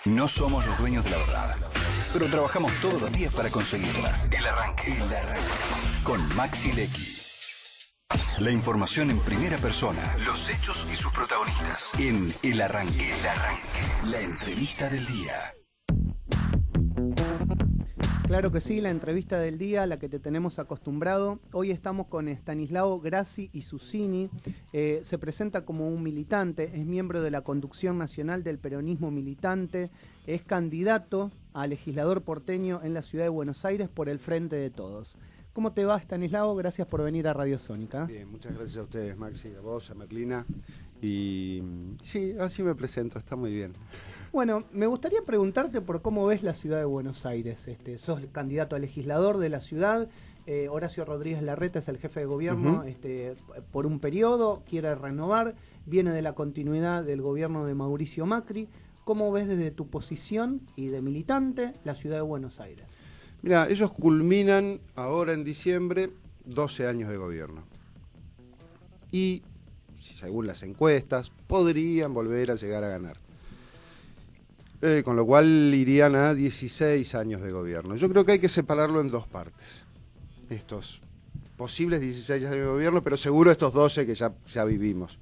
No somos los dueños de la verdad, pero trabajamos todos los días para conseguirla. El arranque. Con Maxi Lecky. La información en primera persona, los hechos y sus protagonistas. En El Arranque. La entrevista del día. Claro que sí, la entrevista del día, la que te tenemos acostumbrado. Hoy estamos con Stanislao Grassi Isuzzini. Se presenta como un militante, es miembro de la Conducción Nacional del Peronismo Militante, es candidato a legislador porteño en la ciudad de Buenos Aires por el Frente de Todos. ¿Cómo te va, Stanislao? Gracias por venir a Radio Sónica. Bien, muchas gracias a ustedes, Maxi, a vos, a Merlina. Y sí, así me presento, está muy bien. Bueno, me gustaría preguntarte por cómo ves la ciudad de Buenos Aires. Sos candidato a legislador de la ciudad. Horacio Rodríguez Larreta es el jefe de gobierno por un periodo, quiere renovar, viene de la continuidad del gobierno de Mauricio Macri. ¿Cómo ves desde tu posición y de militante la ciudad de Buenos Aires? Mira, ellos culminan ahora en diciembre 12 años de gobierno. Y, según las encuestas, podrían volver a llegar a ganar. Con lo cual irían a 16 años de gobierno. Yo creo que hay que separarlo en dos partes. Estos posibles 16 años de gobierno, pero seguro estos 12 que ya vivimos.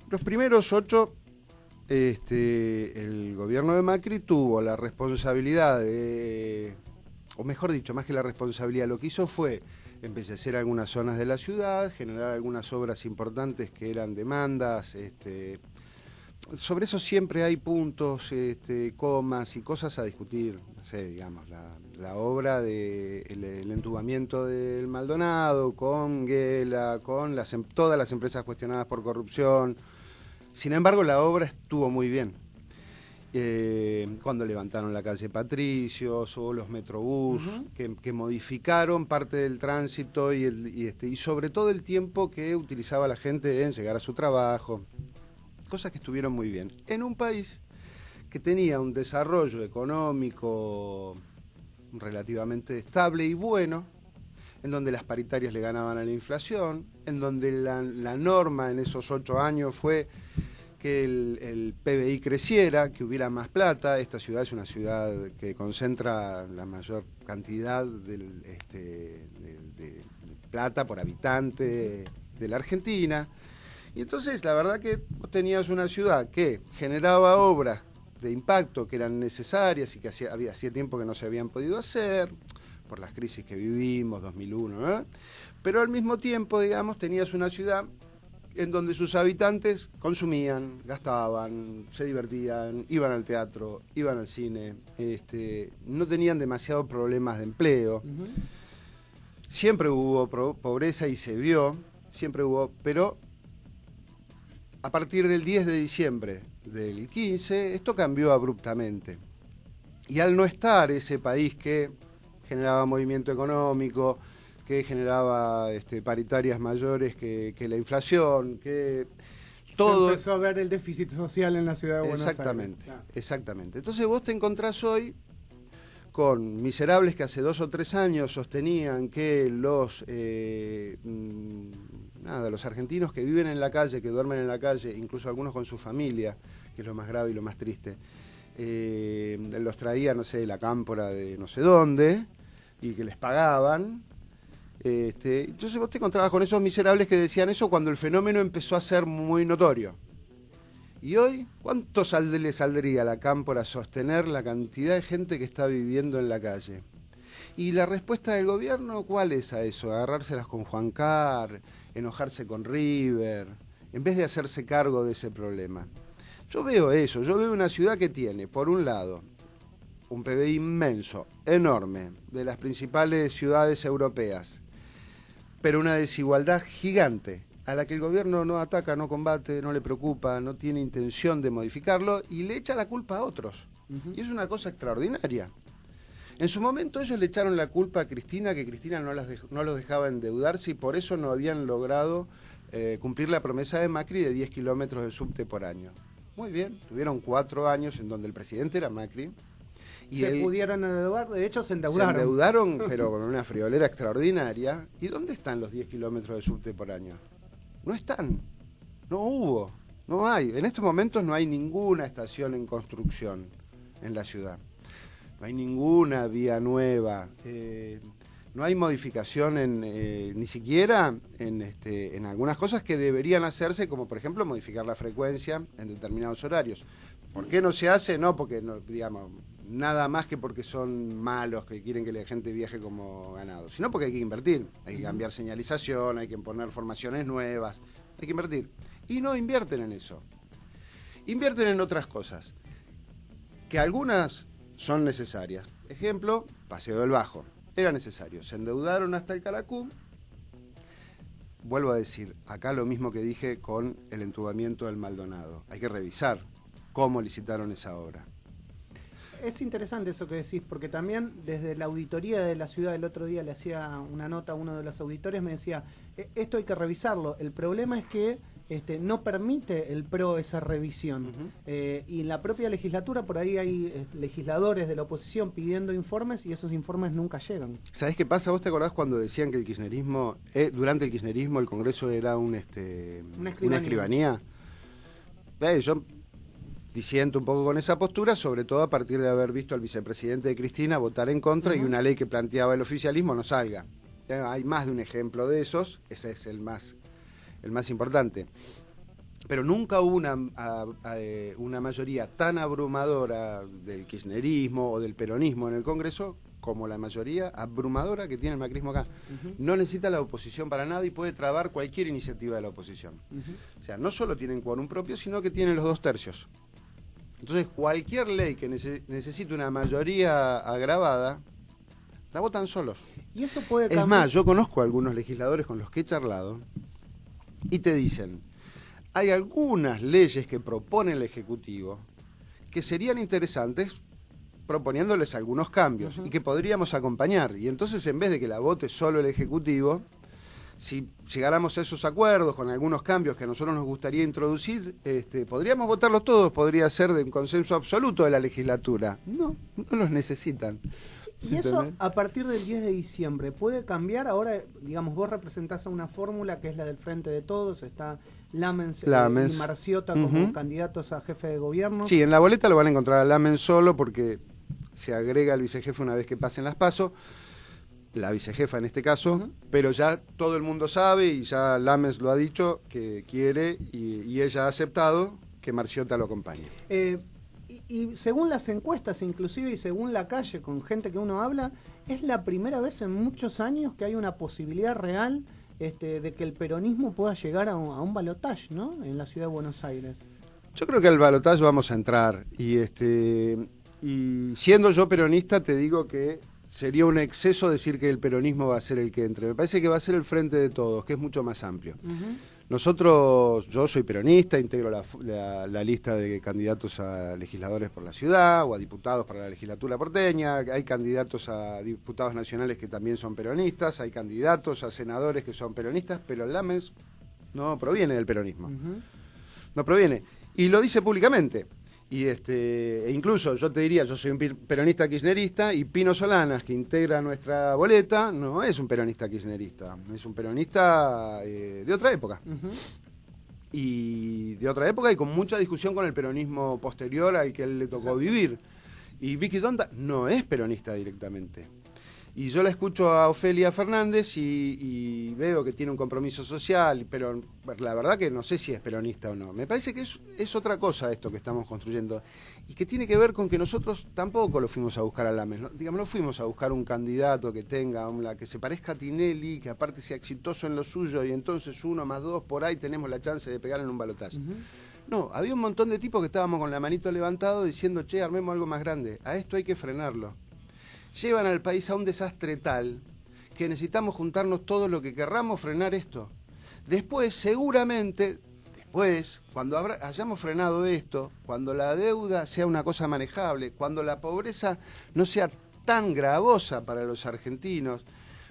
Los primeros 8, el gobierno de Macri tuvo la responsabilidad de, o mejor dicho, más que la responsabilidad, lo que hizo fue embellecer algunas zonas de la ciudad, generar algunas obras importantes que eran demandas, sobre eso siempre hay puntos, comas y cosas a discutir. No sé, digamos, la obra del entubamiento del Maldonado, con Guela, con todas las empresas cuestionadas por corrupción. Sin embargo, la obra estuvo muy bien. Cuando levantaron la calle Patricios o los Metrobús, que modificaron parte del tránsito y sobre todo el tiempo que utilizaba la gente en llegar a su trabajo. Cosas que estuvieron muy bien. En un país que tenía un desarrollo económico relativamente estable y bueno, en donde las paritarias le ganaban a la inflación, en donde la norma en esos 8 años fue que el PBI creciera, que hubiera más plata. Esta ciudad es una ciudad que concentra la mayor cantidad de plata por habitante de la Argentina. Y entonces la verdad que vos tenías una ciudad que generaba obras de impacto que eran necesarias y que hacía tiempo que no se habían podido hacer, por las crisis que vivimos, 2001, ¿eh? Pero al mismo tiempo, digamos, tenías una ciudad en donde sus habitantes consumían, gastaban, se divertían, iban al teatro, iban al cine, no tenían demasiados problemas de empleo. Siempre hubo pobreza y se vio, siempre hubo, pero a partir del 10 de diciembre del 15, esto cambió abruptamente. Y al no estar ese país que generaba movimiento económico, que generaba paritarias mayores que la inflación, que todo... Se empezó a ver el déficit social en la ciudad de Buenos Aires. Exactamente. Entonces vos te encontrás hoy con miserables que hace 2 o 3 años sostenían que los argentinos que viven en la calle, que duermen en la calle, incluso algunos con su familia, que es lo más grave y lo más triste, los traía, no sé, la cámpora de no sé dónde, y que les pagaban. Entonces vos te encontrabas con esos miserables que decían eso cuando el fenómeno empezó a ser muy notorio. Y hoy, ¿cuánto le saldría a la cámpora sostener la cantidad de gente que está viviendo en la calle? Y la respuesta del gobierno, ¿cuál es a eso? Agarrárselas con Juan Carr, enojarse con River, en vez de hacerse cargo de ese problema. Yo veo eso, yo veo una ciudad que tiene, por un lado, un PBI inmenso, enorme, de las principales ciudades europeas, pero una desigualdad gigante, a la que el gobierno no ataca, no combate, no le preocupa, no tiene intención de modificarlo y le echa la culpa a otros. Y es una cosa extraordinaria. En su momento ellos le echaron la culpa a Cristina, que Cristina no los dejaba endeudarse y por eso no habían logrado cumplir la promesa de Macri de 10 kilómetros de subte por año. Muy bien, tuvieron 4 años en donde el presidente era Macri. Y pudieron endeudar, de hecho se endeudaron. Se endeudaron, pero con una friolera extraordinaria. ¿Y dónde están los 10 kilómetros de subte por año? No están, no hubo, no hay. En estos momentos no hay ninguna estación en construcción. en la ciudad. No hay ninguna vía nueva. No hay modificación ni siquiera en algunas cosas que deberían hacerse, como por ejemplo modificar la frecuencia en determinados horarios. ¿Por qué no se hace? No porque, no, digamos, nada más que porque son malos, que quieren que la gente viaje como ganado, sino porque hay que invertir, hay que cambiar señalización, hay que poner formaciones nuevas, hay que invertir. Y no invierten en eso. Invierten en otras cosas, que algunas son necesarias. Ejemplo, Paseo del Bajo. Era necesario. Se endeudaron hasta el Caracú. Vuelvo a decir, acá lo mismo que dije con el entubamiento del Maldonado. Hay que revisar cómo licitaron esa obra. Es interesante eso que decís, porque también desde la auditoría de la ciudad el otro día le hacía una nota a uno de los auditores, me decía, esto hay que revisarlo. El problema es que no permite el PRO esa revisión. Y en la propia legislatura por ahí hay legisladores de la oposición pidiendo informes y esos informes nunca llegan. ¿Sabés qué pasa? ¿Vos te acordás cuando decían que el kirchnerismo, durante el kirchnerismo el Congreso era una escribanía? Yo disiento un poco con esa postura, sobre todo a partir de haber visto al vicepresidente de Cristina votar en contra y una ley que planteaba el oficialismo no salga. Hay más de un ejemplo de esos, ese es el más importante. Pero nunca hubo una mayoría tan abrumadora del kirchnerismo o del peronismo en el Congreso como la mayoría abrumadora que tiene el macrismo acá. No necesita la oposición para nada y puede trabar cualquier iniciativa de la oposición. O sea, no solo tienen quórum propio, sino que tienen los 2/3. Entonces, cualquier ley que necesite una mayoría agravada, la votan solos. Y eso puede cambiar. Es más, yo conozco a algunos legisladores con los que he charlado y te dicen, hay algunas leyes que propone el Ejecutivo que serían interesantes proponiéndoles algunos cambios y que podríamos acompañar. Y entonces, en vez de que la vote solo el Ejecutivo, si llegáramos a esos acuerdos con algunos cambios que a nosotros nos gustaría introducir, podríamos votarlos todos, podría ser de un consenso absoluto de la legislatura. No los necesitan. Y eso a partir del 10 de diciembre puede cambiar. Ahora, digamos, vos representás a una fórmula que es la del Frente de Todos, está Lamens. Y Marciota como candidatos a jefe de gobierno. Sí, en la boleta lo van a encontrar a Lamens solo porque se agrega al vicejefe una vez que pasen las PASO. La vicejefa en este caso, pero ya todo el mundo sabe y ya Lamens lo ha dicho que quiere y ella ha aceptado que Marciota lo acompañe. Y según las encuestas inclusive y según la calle con gente que uno habla, es la primera vez en muchos años que hay una posibilidad real de que el peronismo pueda llegar a un balotaje, ¿no? En la ciudad de Buenos Aires. Yo creo que al balotaje vamos a entrar y siendo yo peronista te digo que sería un exceso decir que el peronismo va a ser el que entre. Me parece que va a ser el Frente de Todos, que es mucho más amplio. Nosotros, yo soy peronista, integro la lista de candidatos a legisladores por la ciudad o a diputados para la legislatura porteña. Hay candidatos a diputados nacionales que también son peronistas, hay candidatos a senadores que son peronistas, pero Lamens no proviene del peronismo. No proviene. Y lo dice públicamente. E incluso yo te diría, yo soy un peronista kirchnerista y Pino Solanas, que integra nuestra boleta, no es un peronista kirchnerista, es un peronista de otra época. Y de otra época y con mucha discusión con el peronismo posterior al que él le tocó vivir. Y Vicky Donda no es peronista directamente. Y yo la escucho a Ofelia Fernández y veo que tiene un compromiso social, pero la verdad que no sé si es peronista o no. Me parece que es otra cosa esto que estamos construyendo y que tiene que ver con que nosotros tampoco lo fuimos a buscar a Lamens, ¿no? Digamos, no fuimos a buscar un candidato que tenga, que se parezca a Tinelli, que aparte sea exitoso en lo suyo y entonces 1 más 2 por ahí tenemos la chance de pegar en un balotaje. No, había un montón de tipos que estábamos con la manito levantado diciendo, che, armemos algo más grande, a esto hay que frenarlo. Llevan al país a un desastre tal que necesitamos juntarnos todos lo que querramos frenar esto. Después, seguramente, cuando hayamos frenado esto, cuando la deuda sea una cosa manejable, cuando la pobreza no sea tan gravosa para los argentinos,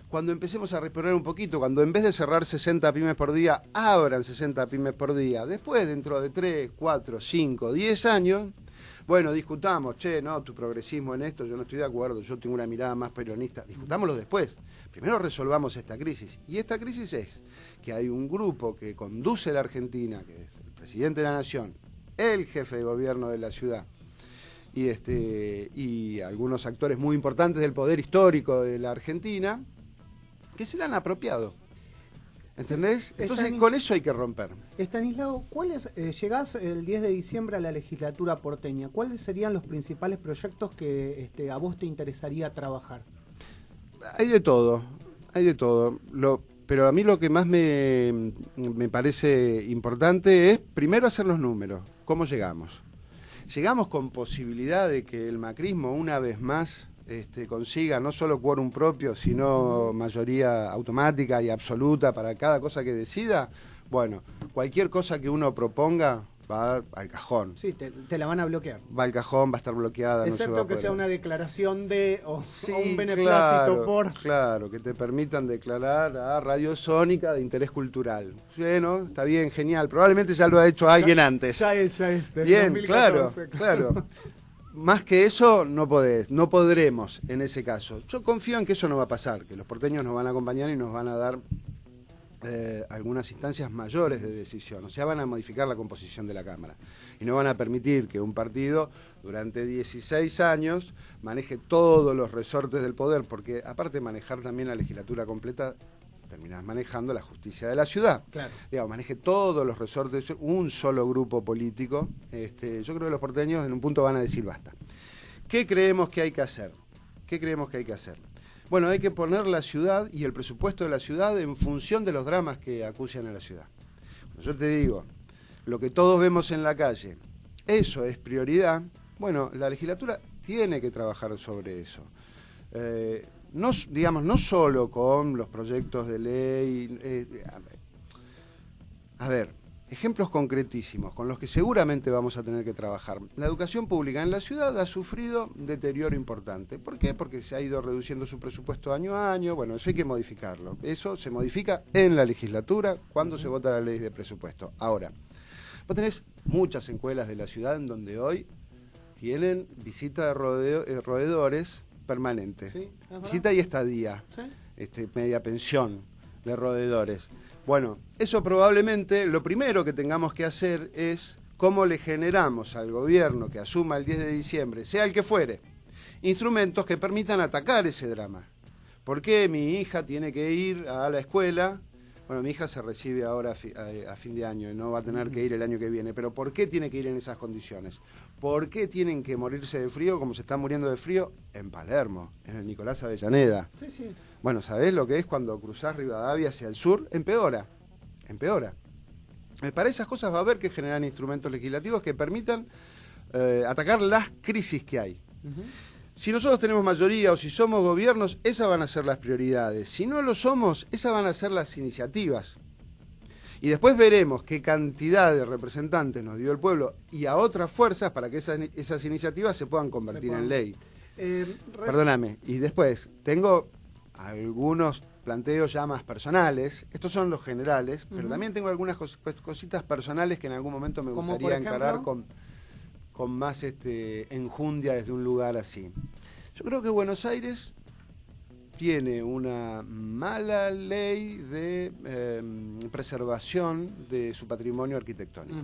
cuando empecemos a respirar un poquito, cuando en vez de cerrar 60 pymes por día, abran 60 pymes por día, después, dentro de 3, 4, 5, 10 años... Bueno, discutamos, no, tu progresismo en esto, yo no estoy de acuerdo, yo tengo una mirada más peronista. Discutámoslo después. Primero resolvamos esta crisis. Y esta crisis es que hay un grupo que conduce la Argentina, que es el presidente de la Nación, el jefe de gobierno de la ciudad, y algunos actores muy importantes del poder histórico de la Argentina que se la han apropiado. ¿Entendés? Entonces con eso hay que romper. Estanislao, llegás el 10 de diciembre a la legislatura porteña. ¿Cuáles serían los principales proyectos que a vos te interesaría trabajar? Hay de todo, hay de todo. Pero a mí lo que más me parece importante es primero hacer los números. ¿Cómo llegamos? Llegamos con posibilidad de que el macrismo una vez más consiga no solo quórum propio, sino mayoría automática y absoluta para cada cosa que decida. Bueno, cualquier cosa que uno proponga va al cajón. Sí, te la van a bloquear. Va al cajón, va a estar bloqueada. Excepto no se va a que sea una declaración o un beneplácito claro, por... Claro, que te permitan declarar a Radio Sónica de interés cultural. Bueno, está bien, genial. Probablemente ya lo ha hecho alguien antes. Ya es. Bien, 2014. claro. Más que eso no podremos en ese caso. Yo confío en que eso no va a pasar, que los porteños nos van a acompañar y nos van a dar algunas instancias mayores de decisión. O sea, van a modificar la composición de la Cámara. Y no van a permitir que un partido durante 16 años maneje todos los resortes del poder, porque aparte de manejar también la legislatura completa, terminás manejando la justicia de la ciudad. Claro. Digamos, maneje todos los resortes, un solo grupo político. Yo creo que los porteños en un punto van a decir basta. ¿Qué creemos que hay que hacer? Bueno, hay que poner la ciudad y el presupuesto de la ciudad en función de los dramas que acucian a la ciudad. Yo te digo, lo que todos vemos en la calle, eso es prioridad. Bueno, la legislatura tiene que trabajar sobre eso. No solo con los proyectos de ley. A ver, ejemplos concretísimos con los que seguramente vamos a tener que trabajar. La educación pública en la ciudad ha sufrido deterioro importante. ¿Por qué? Porque se ha ido reduciendo su presupuesto año a año. Bueno, eso hay que modificarlo. Eso se modifica en la legislatura cuando se vota la ley de presupuesto. Ahora, vos tenés muchas escuelas de la ciudad en donde hoy tienen visita de roedores permanente. Sí, visita y estadía, ¿sí? Media pensión de roedores. Bueno, eso probablemente lo primero que tengamos que hacer es cómo le generamos al gobierno que asuma el 10 de diciembre, sea el que fuere, instrumentos que permitan atacar ese drama. ¿Por qué mi hija tiene que ir a la escuela? Bueno, mi hija se recibe ahora a fin de año y no va a tener que ir el año que viene, pero ¿por qué tiene que ir en esas condiciones? ¿Por qué tienen que morirse de frío como se están muriendo de frío en Palermo, en el Nicolás Avellaneda? Sí. Bueno, ¿sabés lo que es cuando cruzás Rivadavia hacia el sur? Empeora. Para esas cosas va a haber que generar instrumentos legislativos que permitan atacar las crisis que hay. Si nosotros tenemos mayoría o si somos gobiernos, esas van a ser las prioridades. Si no lo somos, esas van a ser las iniciativas. Y después veremos qué cantidad de representantes nos dio el pueblo y a otras fuerzas para que esas iniciativas se puedan convertir en ley. Perdóname. Y después, tengo algunos planteos ya más personales. Estos son los generales, pero también tengo algunas cositas personales que en algún momento me gustaría encarar con más enjundia desde un lugar así. Yo creo que Buenos Aires tiene una mala ley de preservación de su patrimonio arquitectónico.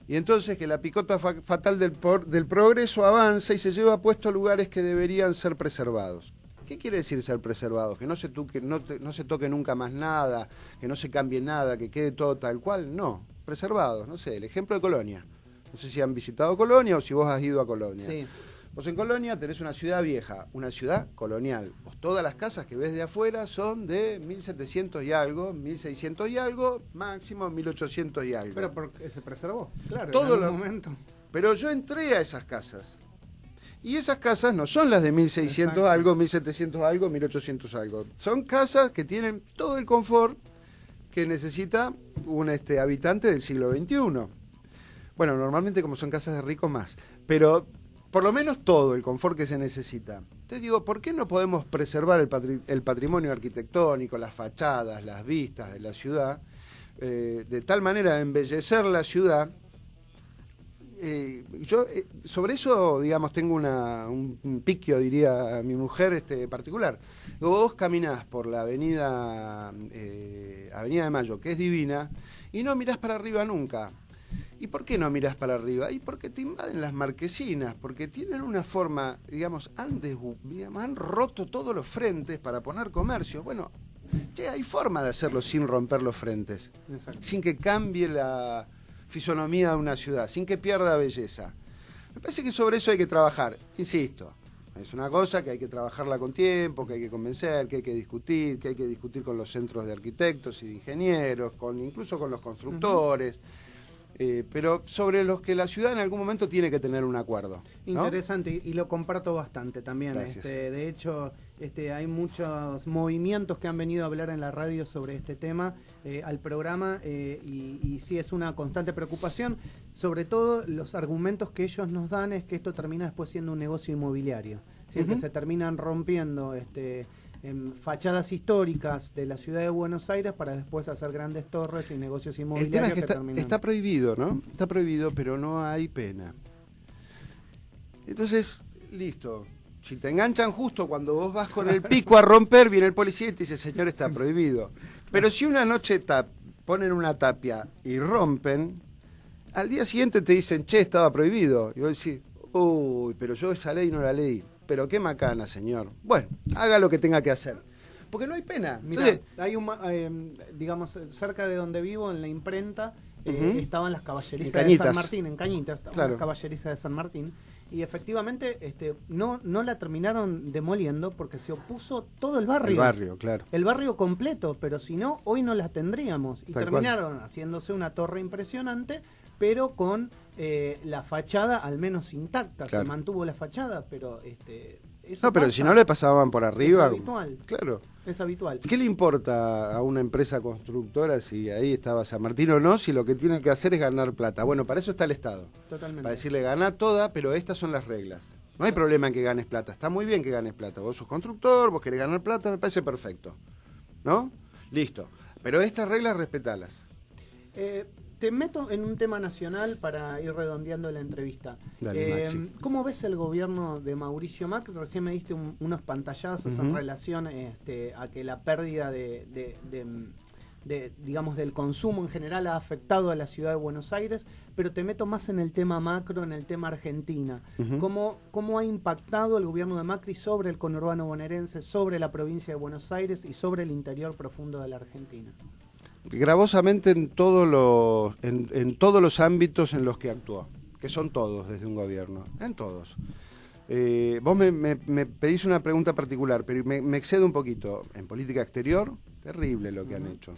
Y entonces que la picota fatal del progreso avanza y se lleva puesto a lugares que deberían ser preservados. ¿Qué quiere decir ser preservados? Que no se toque nunca más nada, que no se cambie nada, que quede todo tal cual. No, preservados. No sé, el ejemplo de Colonia. No sé si han visitado Colonia o si vos has ido a Colonia. Sí. Vos en Colonia tenés una ciudad vieja, una ciudad colonial. Vos todas las casas que ves de afuera son de 1700 y algo, 1600 y algo, máximo 1800 y algo. Pero porque se preservó, claro, todo en algún momento. Pero yo entré a esas casas. Y esas casas no son las de 1600 Exacto. algo, 1700 algo, 1800 algo. Son casas que tienen todo el confort que necesita un habitante del siglo XXI. Bueno, normalmente como son casas de ricos más, pero por lo menos todo el confort que se necesita. Entonces digo, ¿por qué no podemos preservar el patrimonio arquitectónico, las fachadas, las vistas de la ciudad, de tal manera de embellecer la ciudad? Yo sobre eso, digamos, tengo un piquio, diría mi mujer, particular. Vos caminás por la Avenida de Mayo, que es divina, y no mirás para arriba nunca. ¿Y por qué no mirás para arriba? Y porque te invaden las marquesinas, porque tienen una forma, digamos, han roto todos los frentes para poner comercio. Bueno, hay forma de hacerlo sin romper los frentes, Exacto. sin que cambie la fisonomía de una ciudad, sin que pierda belleza. Me parece que sobre eso hay que trabajar, insisto. Es una cosa que hay que trabajarla con tiempo, que hay que convencer, que hay que discutir con los centros de arquitectos y de ingenieros, incluso con los constructores. Pero sobre los que la ciudad en algún momento tiene que tener un acuerdo, ¿no? Interesante, y lo comparto bastante también. De hecho, hay muchos movimientos que han venido a hablar en la radio sobre este tema al programa, y sí es una constante preocupación. Sobre todo los argumentos que ellos nos dan es que esto termina después siendo un negocio inmobiliario. Siempre se terminan rompiendo en fachadas históricas de la ciudad de Buenos Aires para después hacer grandes torres y negocios inmobiliarios. El tema es que está prohibido, ¿no? Está prohibido, pero no hay pena. Entonces, listo. Si te enganchan justo cuando vos vas con el pico a romper, viene el policía y te dice, señor, está prohibido. Pero si una noche ponen una tapia y rompen, al día siguiente te dicen, che, estaba prohibido. Y vos decís, uy, pero yo esa ley no la leí. Pero qué macana, señor. Bueno, haga lo que tenga que hacer. Porque no hay pena. Mirá, hay digamos, cerca de donde vivo, en la imprenta, estaban las caballerizas de San Martín, en Cañitas, estaban las caballerizas de San Martín, y efectivamente no la terminaron demoliendo porque se opuso todo el barrio. El barrio, claro. El barrio completo, pero si no, hoy no la tendríamos. Y terminaron haciéndose una torre impresionante, pero con la fachada al menos intacta. Claro. Se mantuvo la fachada, pero eso pero pasa. si no le pasaban por arriba. Es habitual. Claro. Es habitual. ¿Qué le importa a una empresa constructora si ahí estaba San Martín o no? Si lo que tiene que hacer es ganar plata. Bueno, para eso está el Estado. Totalmente. Para decirle, gana toda, pero estas son las reglas. No hay problema en que ganes plata. Está muy bien que ganes plata. Vos sos constructor, vos querés ganar plata, me parece perfecto. ¿No? Listo. Pero estas reglas, respetalas. Te meto en un tema nacional para ir redondeando la entrevista. Dale, Maxi. ¿Cómo ves el gobierno de Mauricio Macri? Recién me diste unos pantallazos en relación a que la pérdida digamos, del consumo en general ha afectado a la ciudad de Buenos Aires, pero te meto más en el tema macro, en el tema Argentina. ¿Cómo ha impactado el gobierno de Macri sobre el conurbano bonaerense, sobre la provincia de Buenos Aires y sobre el interior profundo de la Argentina? Gravosamente en todos los ámbitos en los que actuó, que son todos desde un gobierno, en todos. Vos me pedís una pregunta particular, pero me excedo un poquito. En política exterior, terrible lo que han hecho.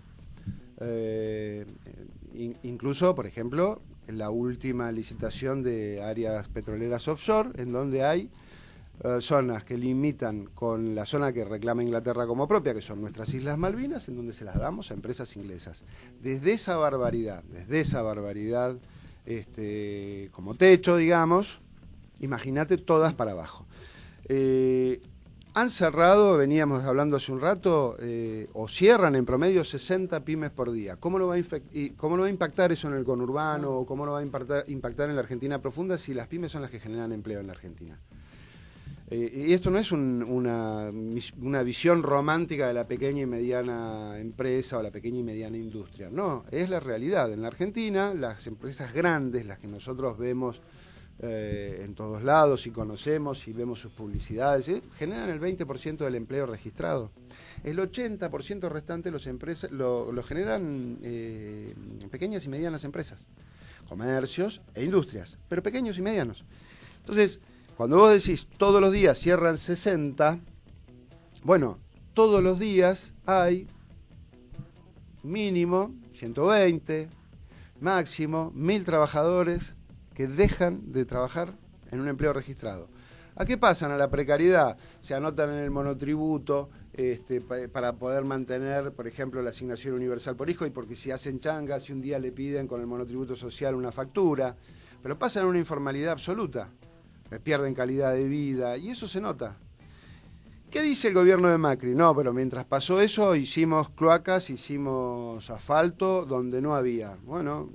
Incluso, por ejemplo, en la última licitación de áreas petroleras offshore, en donde hay zonas que limitan con la zona que reclama Inglaterra como propia, que son nuestras Islas Malvinas, en donde se las damos a empresas inglesas. Desde esa barbaridad, como techo, digamos, imagínate todas para abajo. Han cerrado, veníamos hablando hace un rato, o cierran en promedio 60 pymes por día. ¿Cómo no va a impactar eso en el conurbano, o cómo no va a impactar en la Argentina profunda si las pymes son las que generan empleo en la Argentina? Y esto no es una visión romántica de la pequeña y mediana empresa o la pequeña y mediana industria. No, es la realidad. En la Argentina, las empresas grandes, las que nosotros vemos en todos lados y conocemos y vemos sus publicidades, generan el 20% del empleo registrado. El 80% restante lo generan pequeñas y medianas empresas, comercios e industrias, pero pequeños y medianos. Entonces, cuando vos decís todos los días cierran 60, bueno, todos los días hay mínimo 120, máximo 1000 trabajadores que dejan de trabajar en un empleo registrado. ¿A qué pasan? A la precariedad. Se anotan en el monotributo para poder mantener, por ejemplo, la asignación universal por hijo, y porque si hacen changas, si un día le piden con el monotributo social una factura, pero pasan a una informalidad absoluta. Pierden calidad de vida, y eso se nota. ¿Qué dice el gobierno de Macri? No, pero mientras pasó eso, hicimos cloacas, hicimos asfalto donde no había. Bueno,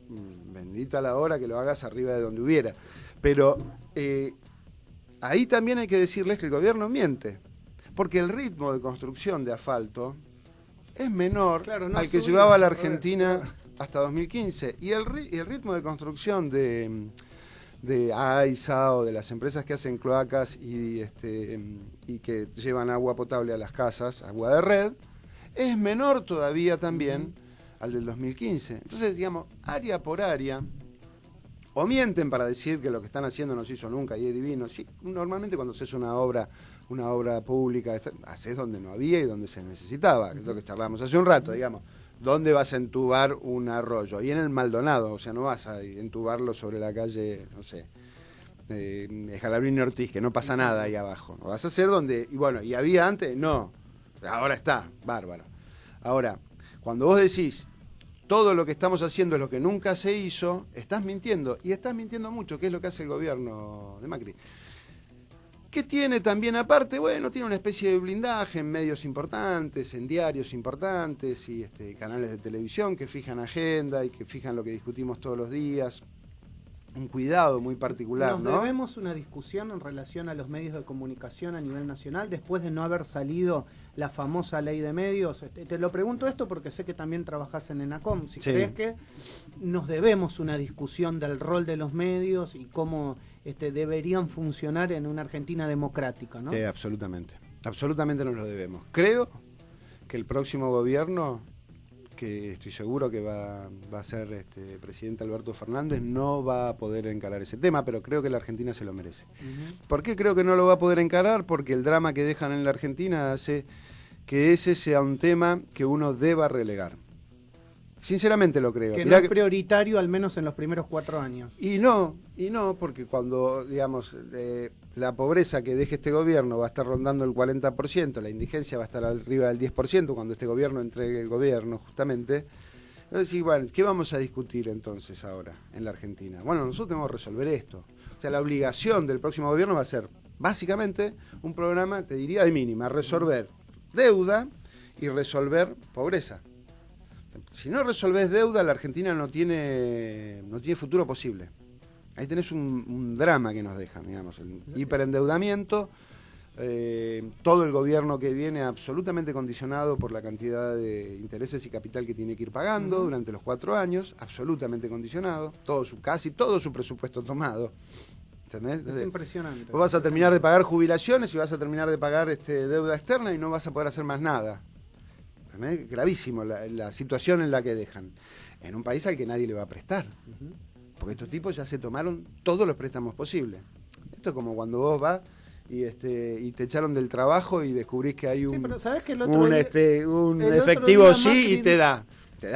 bendita la hora que lo hagas arriba de donde hubiera. Pero ahí también hay que decirles que el gobierno miente, porque el ritmo de construcción de asfalto es menor al que llevaba la Argentina hasta 2015. Y el ritmo de construcción de AISA o de las empresas que hacen cloacas y que llevan agua potable a las casas, agua de red, es menor todavía también al del 2015. Entonces, digamos, área por área, o mienten para decir que lo que están haciendo no se hizo nunca y es divino. Sí, normalmente cuando haces una obra pública, haces donde no había y donde se necesitaba, que es lo que charlábamos hace un rato, digamos. ¿Dónde vas a entubar un arroyo? Y en el Maldonado, o sea, no vas a entubarlo sobre la calle, no sé, Scalabrini Ortiz, que no pasa nada ahí abajo. Lo vas a hacer donde, y bueno, ¿y había antes? No, ahora está, bárbaro. Ahora, cuando vos decís, todo lo que estamos haciendo es lo que nunca se hizo, estás mintiendo, y estás mintiendo mucho, que es lo que hace el gobierno de Macri. ¿Qué tiene también aparte? Bueno, tiene una especie de blindaje en medios importantes, en diarios importantes y canales de televisión que fijan agenda y que fijan lo que discutimos todos los días. Un cuidado muy particular, ¿no? Nos debemos una discusión en relación a los medios de comunicación a nivel nacional después de no haber salido la famosa ley de medios. Te lo pregunto esto porque sé que también trabajás en ENACOM. Si crees que nos debemos una discusión del rol de los medios y cómo deberían funcionar en una Argentina democrática, ¿no? Sí, absolutamente. Absolutamente nos lo debemos. Creo que el próximo gobierno, que estoy seguro que va a ser presidente Alberto Fernández, no va a poder encarar ese tema, pero creo que la Argentina se lo merece. ¿Por qué creo que no lo va a poder encarar? Porque el drama que dejan en la Argentina hace que ese sea un tema que uno deba relegar. Sinceramente lo creo. Que no es prioritario, al menos en los primeros 4 años. Y no, porque cuando, digamos, la pobreza que deje este gobierno va a estar rondando el 40%, la indigencia va a estar arriba del 10% cuando este gobierno entregue el gobierno, justamente. Entonces, bueno, ¿qué vamos a discutir entonces ahora en la Argentina? Bueno, nosotros tenemos que resolver esto. O sea, la obligación del próximo gobierno va a ser, básicamente, un programa, te diría, de mínima, resolver deuda y resolver pobreza. Si no resolvés deuda, la Argentina no tiene futuro posible. Ahí tenés un drama que nos dejan, digamos, el hiperendeudamiento, todo el gobierno que viene absolutamente condicionado por la cantidad de intereses y capital que tiene que ir pagando durante los 4 años, absolutamente condicionado, casi todo su presupuesto tomado. ¿Entendés? Es impresionante. Vos vas a terminar de pagar jubilaciones y vas a terminar de pagar deuda externa y no vas a poder hacer más nada. Gravísimo la situación en la que dejan. En un país al que nadie le va a prestar. Porque estos tipos ya se tomaron todos los préstamos posibles. Esto es como cuando vos vas y te echaron del trabajo y descubrís que hay un, pero ¿sabés que el efectivo sí y te da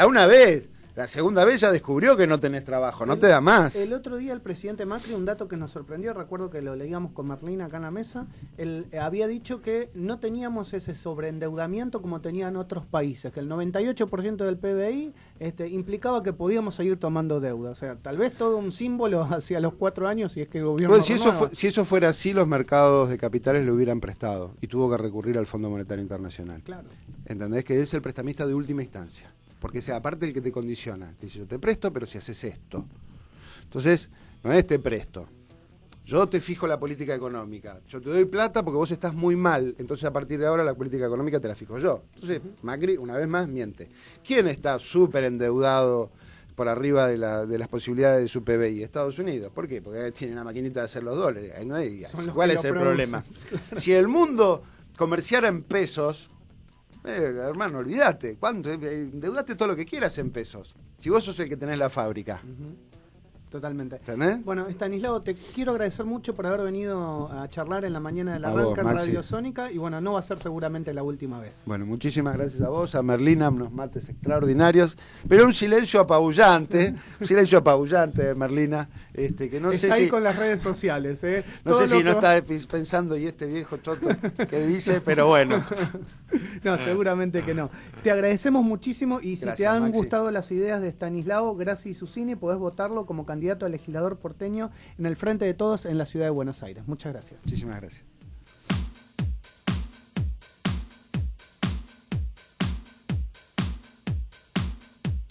una vez. La segunda vez ya descubrió que no tenés trabajo, no te da más. El otro día el presidente Macri, un dato que nos sorprendió, recuerdo que lo leíamos con Merlina acá en la mesa, él había dicho que no teníamos ese sobreendeudamiento como tenían otros países, que el 98% del PBI implicaba que podíamos seguir tomando deuda. O sea, tal vez todo un símbolo hacia los 4 años si es que el gobierno... Bueno, si eso fuera así, los mercados de capitales lo hubieran prestado y tuvo que recurrir al Fondo Monetario Internacional. Claro. ¿Entendés? Que es el prestamista de última instancia. Porque sea aparte el que te condiciona. Te dice, yo te presto, pero si haces esto. Entonces, no es te presto. Yo te fijo la política económica. Yo te doy plata porque vos estás muy mal. Entonces, a partir de ahora, la política económica te la fijo yo. Entonces, Macri, una vez más, miente. ¿Quién está súper endeudado por arriba de las posibilidades de su PBI? Estados Unidos. ¿Por qué? Porque tiene una maquinita de hacer los dólares. Ahí no hay. ¿Cuál es el problema? Si el mundo comerciara en pesos... hermano, olvídate, ¿cuánto? Endeudaste todo lo que quieras en pesos. Si vos sos el que tenés la fábrica. Totalmente. ¿Entendés? Bueno, Estanislao, te quiero agradecer mucho por haber venido a charlar en la mañana del arranque en Radio Sónica. Y bueno, no va a ser seguramente la última vez. Bueno, muchísimas gracias a vos, a Merlina, unos mates extraordinarios. Pero un silencio apabullante, Merlina, que no está sé ahí si... con las redes sociales, No sé si no está pensando, y este viejo choto que dice, pero bueno. No, seguramente que no. Te agradecemos muchísimo y Gracias, si te han Maxi. gustado las ideas de Estanislao Grassi Susini, podés votarlo como candidato a legislador porteño en el Frente de Todos en la ciudad de Buenos Aires. Muchas gracias. Muchísimas gracias.